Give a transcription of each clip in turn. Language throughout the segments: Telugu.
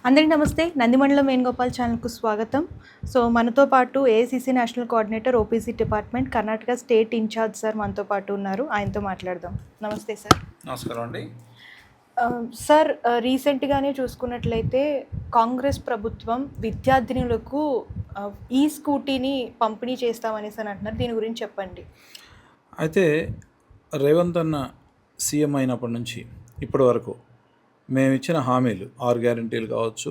అందరికీ నమస్తే. నందిమండలం వేణుగోపాల్ ఛానల్కు స్వాగతం. సో మనతో పాటు AICC national coordinator OPC department Karnataka state in-charge sir మనతో పాటు ఉన్నారు. ఆయనతో మాట్లాడదాం. నమస్తే సార్. నమస్కారం అండి. సార్, రీసెంట్గానే చూసుకున్నట్లయితే కాంగ్రెస్ ప్రభుత్వం విద్యార్థినులకు ఈ స్కూటీని పంపిణీ చేస్తామనేసి అని అంటున్నారు. దీని గురించి చెప్పండి. అయితే రేవంత్ అన్న సీఎం అయినప్పటి నుంచి ఇప్పటి వరకు మేము ఇచ్చిన హామీలు 6 గ్యారెంటీలు కావచ్చు,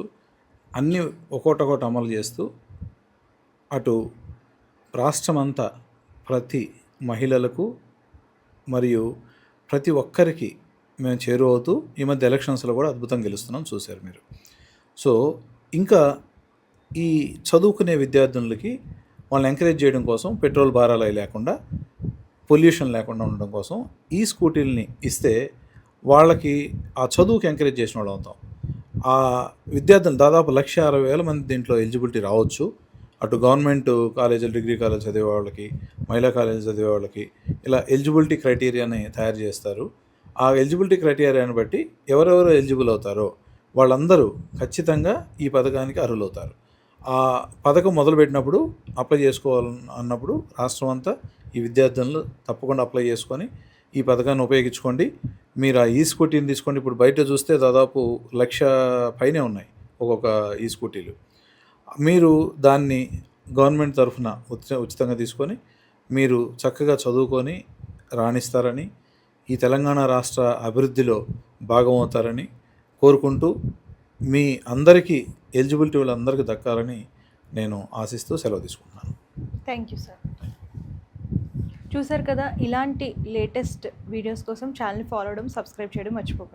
అన్నీ ఒక్కొక్కటి అమలు చేస్తూ అటు రాష్ట్రమంతా ప్రతి మహిళలకు మరియు ప్రతి ఒక్కరికి మేము చేరువవుతూ ఈ మధ్య ఎలక్షన్స్లో కూడా అద్భుతంగా గెలుస్తున్నాం, చూశారు మీరు. సో ఇంకా ఈ చదువుకునే విద్యార్థులకి వాళ్ళని ఎంకరేజ్ చేయడం కోసం పెట్రోల్ భారాలు లేకుండా, పొల్యూషన్ లేకుండా ఉండడం కోసం ఈ స్కూటీలని ఇస్తే వాళ్ళకి ఆ చదువుకి ఎంకరేజ్ చేసిన వాళ్ళు అవుతాం. ఆ విద్యార్థులు దాదాపు 1,60,000 మంది దీంట్లో ఎలిజిబిలిటీ రావచ్చు. అటు గవర్నమెంట్ కాలేజీలు, డిగ్రీ కాలేజ్ చదివే వాళ్ళకి, మహిళా కాలేజ్ చదివే వాళ్ళకి ఇలా ఎలిజిబిలిటీ క్రైటీరియాని తయారు చేస్తారు. ఆ ఎలిజిబిలిటీ క్రైటీరియాని బట్టి ఎవరెవరు ఎలిజిబుల్ అవుతారో వాళ్ళందరూ ఖచ్చితంగా ఈ పథకానికి అర్హులవుతారు. ఆ పథకం మొదలుపెట్టినప్పుడు అప్లై చేసుకోవాలన్నప్పుడు రాష్ట్రం అంతా ఈ విద్యార్థులను తప్పకుండా అప్లై చేసుకొని ఈ పథకాన్ని ఉపయోగించుకోండి. మీరు ఆ ఈ స్కూటీని తీసుకోండి. ఇప్పుడు బయట చూస్తే దాదాపు 1,00,000 పైనే ఉన్నాయి ఒక్కొక్క ఈ స్కూటీలు. మీరు దాన్ని గవర్నమెంట్ తరఫున ఉచితంగా తీసుకొని మీరు చక్కగా చదువుకొని రాణిస్తారని, ఈ తెలంగాణ రాష్ట్ర అభివృద్ధిలో భాగమవుతారని కోరుకుంటూ మీ అందరికీ ఎలిజిబిలిటీ వాళ్ళందరికీ దక్కాలని నేను ఆశిస్తూ సెలవు తీసుకుంటున్నాను. Thank you sir. చూసారు కదా, ఇలాంటి లేటెస్ట్ వీడియోస్ కోసం ఛానల్ని ఫాలో అవ్వడం, సబ్స్క్రైబ్ చేయడం మర్చిపోకండి.